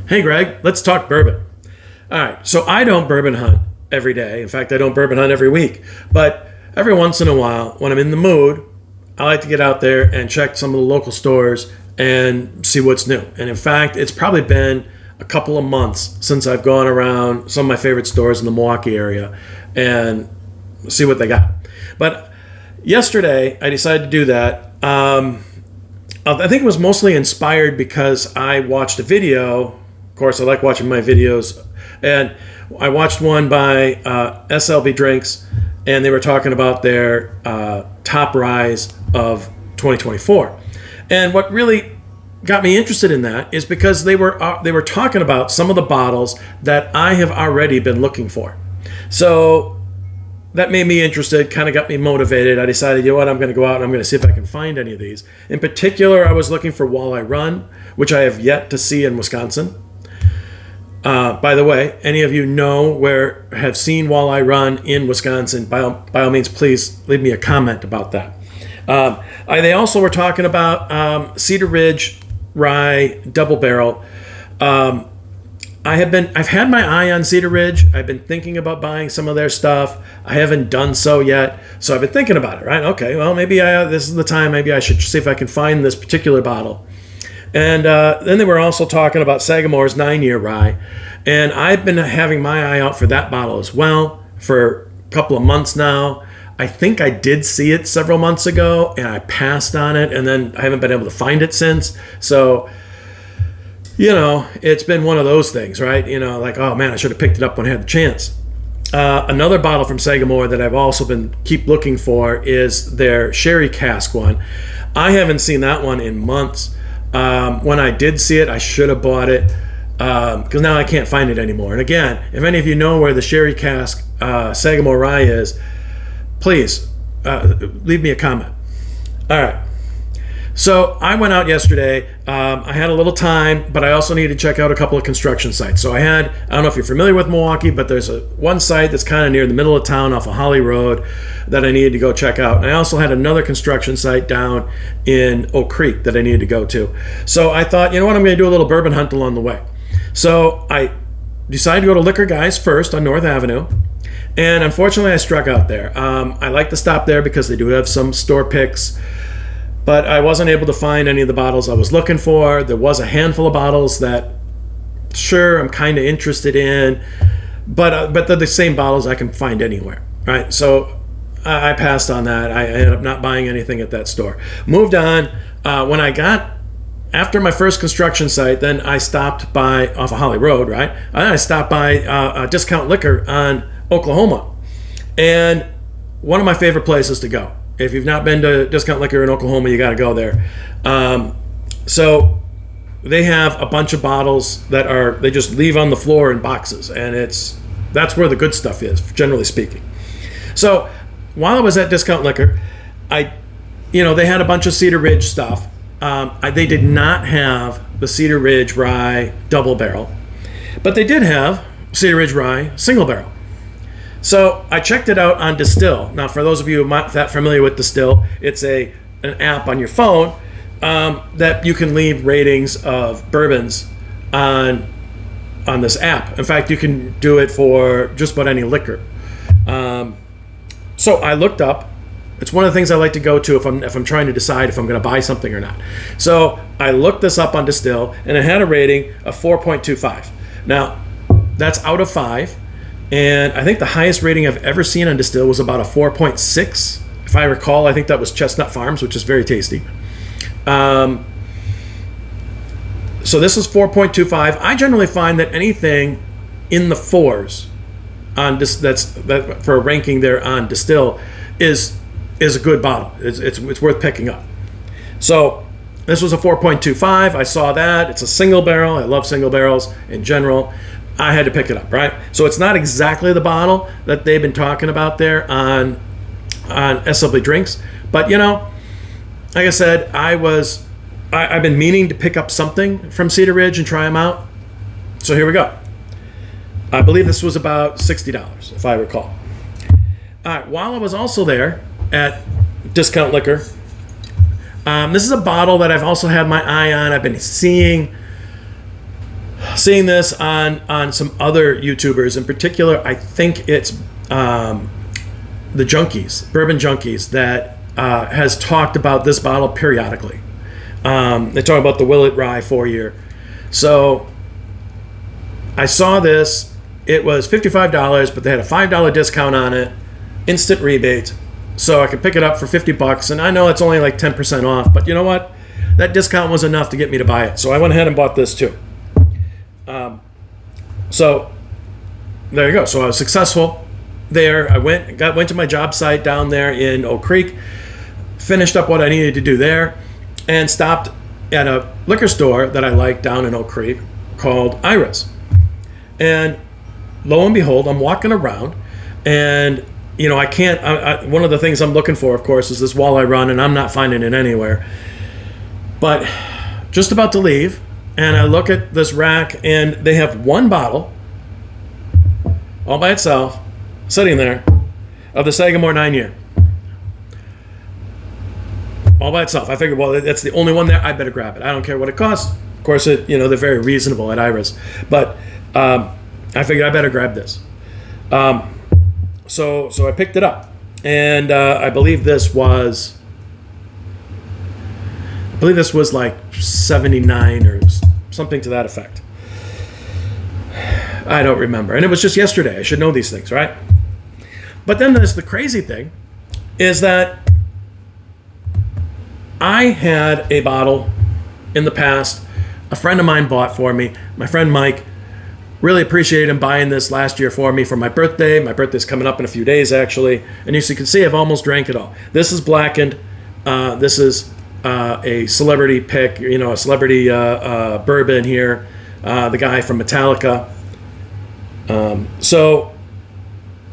Hey, Greg, let's talk bourbon. All right, so I don't bourbon hunt every day. In fact, I don't bourbon hunt every week. But every once in a while, when I'm in the mood, I like to get out there and check some of the local stores and see what's new. And in fact, it's probably been a couple of months since I've gone around some of my favorite stores in the Milwaukee area and see what they got. But yesterday, I decided to do that. I think it was mostly inspired because I watched a video. Of course, I like watching my videos. And I watched one by SLB Drinks, and they were talking about their top rise of 2024. And what really got me interested in that is because they were talking about some of the bottles that I have already been looking for. So that made me interested, kind of got me motivated. I decided, you know what, I'm going to go out and I'm going to see if I can find any of these. In particular, I was looking for Walleye Run, which I have yet to see in Wisconsin. By the way, any of you have seen Walleye Run in Wisconsin, by all means, please leave me a comment about that. They also were talking about Cedar Ridge Rye Double Barrel. I've had my eye on Cedar Ridge. I've been thinking about buying some of their stuff. I haven't done so yet, so I've been thinking about it. Right? Okay. Well, maybe this is the time. Maybe I should see if I can find this particular bottle. And then they were also talking about Sagamore's 9-year rye, and I've been having my eye out for that bottle as well for a couple of months now. I think I did see it several months ago, and I passed on it, and then I haven't been able to find it since. So, it's been one of those things, right? Like, oh man, I should have picked it up when I had the chance. Another bottle from Sagamore that I've also been keep looking for is their sherry cask one. I haven't seen that one in months. When I did see it, I should have bought it because now I can't find it anymore. And again, if any of you know where the sherry cask Sagamore rye is, please leave me a comment. All right. So I went out yesterday. I had a little time, but I also needed to check out a couple of construction sites. So I don't know if you're familiar with Milwaukee, but there's one site that's kind of near the middle of town off of Holly Road that I needed to go check out. And I also had another construction site down in Oak Creek that I needed to go to. So I thought, you know what, I'm going to do a little bourbon hunt along the way. So I decided to go to Liquor Guys first on North Avenue. And unfortunately, I struck out there. I like to stop there because they do have some store picks. But I wasn't able to find any of the bottles I was looking for. There was a handful of bottles that, sure, I'm kind of interested in, but they're the same bottles I can find anywhere, right? So I passed on that. I ended up not buying anything at that store. Moved on. After my first construction site, then I stopped by off of Holly Road, right? I stopped by Discount Liquor on Oklahoma, and one of my favorite places to go. If you've not been to Discount Liquor in Oklahoma, you got to go there. So they have a bunch of bottles that they just leave on the floor in boxes, and that's where the good stuff is, generally speaking. So while I was at Discount Liquor, they had a bunch of Cedar Ridge stuff. They did not have the Cedar Ridge Rye Double Barrel, but they did have Cedar Ridge Rye Single Barrel. So I checked it out on Distill. Now, for those of you who are not that familiar with Distill, it's an app on your phone that you can leave ratings of bourbons on this app. In fact, you can do it for just about any liquor. So I looked up. It's one of the things I like to go to if I'm trying to decide if I'm going to buy something or not. So I looked this up on Distill, and it had a rating of 4.25. Now, that's out of 5. And I think the highest rating I've ever seen on Distill was about a 4.6. If I recall, I think that was Chestnut Farms, which is very tasty. So this is 4.25. I generally find that anything in the 4s on that for a ranking there on Distill is a good bottle. It's worth picking up. So this was a 4.25. I saw that. It's a single barrel. I love single barrels in general. I had to pick it up, right? So it's not exactly the bottle that they've been talking about there on SLB Drinks, but like I said, I've been meaning to pick up something from Cedar Ridge and try them out. So here we go. I believe this was about $60, if I recall. All right, while I was also there at Discount Liquor, this is a bottle that I've also had my eye on. I've been seeing seeing this on some other YouTubers. In particular, I think it's the Junkies, Bourbon Junkies, that has talked about this bottle periodically. They talk about the Willet Rye 4-year. So I saw this. It was $55, but they had a $5 discount on it, instant rebate. So I could pick it up for $50, and I know it's only like 10% off, but you know what? That discount was enough to get me to buy it. So I went ahead and bought this too. So there you go. So I was successful there. I went to my job site down there in Oak Creek, finished up what I needed to do there, and stopped at a liquor store that I like down in Oak Creek called Ira's. And lo and behold, I'm walking around, and I can't. One of the things I'm looking for, of course, is this walleye run, and I'm not finding it anywhere. But just about to leave, and I look at this rack, and they have one bottle all by itself sitting there of the Sagamore 9-year. All by itself. I figured, well, that's the only one there. I better grab it. I don't care what it costs. Of course, they're very reasonable at Ira's. But I figured I better grab this. So I picked it up. And I believe this was like 79 or something to that effect. I don't remember. And it was just yesterday. I should know these things, right? But then there's the crazy thing is that I had a bottle in the past a friend of mine bought for me. My friend Mike, really appreciated him buying this last year for me for my birthday. My birthday's coming up in a few days, actually. And as you can see, I've almost drank it all. This is blackened. This is a celebrity pick, a celebrity bourbon here. The guy from Metallica. So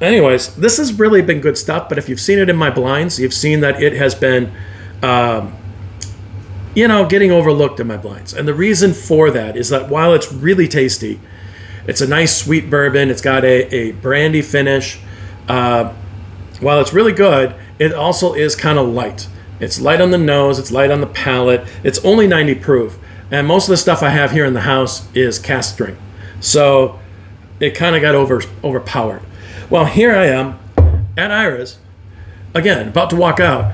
anyways, this has really been good stuff. But if you've seen it in my blinds, you've seen that it has been getting overlooked in my blinds. And the reason for that is that while it's really tasty, it's a nice sweet bourbon. It's got a brandy finish. While it's really good, it also is kind of light. It's light on the nose. It's light on the palate. It's only 90 proof. And most of the stuff I have here in the house is cast strength. So it kind of got overpowered. Well, here I am at Ira's, again, about to walk out.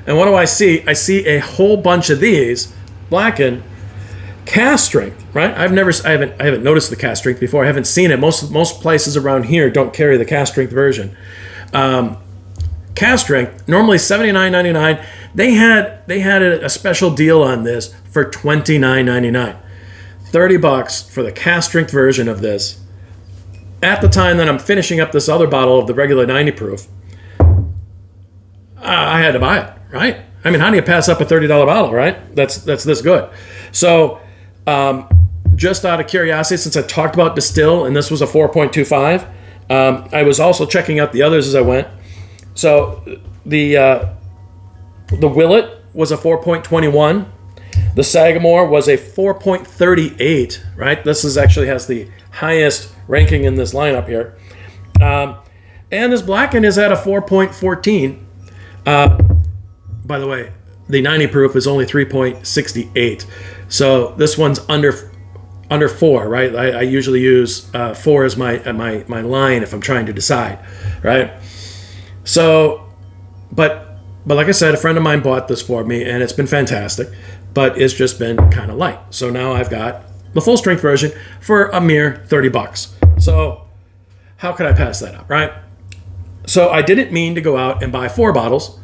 And what do I see? I see a whole bunch of these blackened cast strength, right? I haven't noticed the cast strength before. I haven't seen it. Most places around here don't carry the cast strength version. Cast strength, normally $79.99. They had a special deal on this for $29.99. $30 for the cast strength version of this. At the time that I'm finishing up this other bottle of the regular 90 proof, I had to buy it, right? I mean, how do you pass up a $30 bottle, right? That's this good. So just out of curiosity, since I talked about Distill, and this was a 4.25, I was also checking out the others as I went. So the Willet was a 4.21. The Sagamore was a 4.38, right? This actually has the highest ranking in this lineup here. And this Blackened is at a 4.14. By the way, the 90 proof is only 3.68. So this one's under 4, right? I usually use 4 as my line if I'm trying to decide, right? So, but like I said, a friend of mine bought this for me, and it's been fantastic, but it's just been kind of light. So now I've got the full strength version for a mere $30. So how could I pass that up, right? So I didn't mean to go out and buy 4 bottles,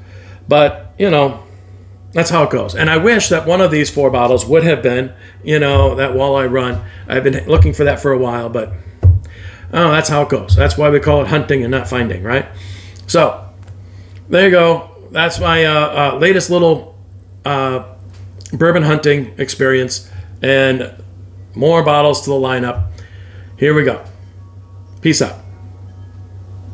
but that's how it goes. And I wish that one of these 4 bottles would have been, that walleye run. I've been looking for that for a while, but that's how it goes. That's why we call it hunting and not finding, right? So there you go. That's my latest little bourbon hunting experience, and more bottles to the lineup. Here we go. Peace out.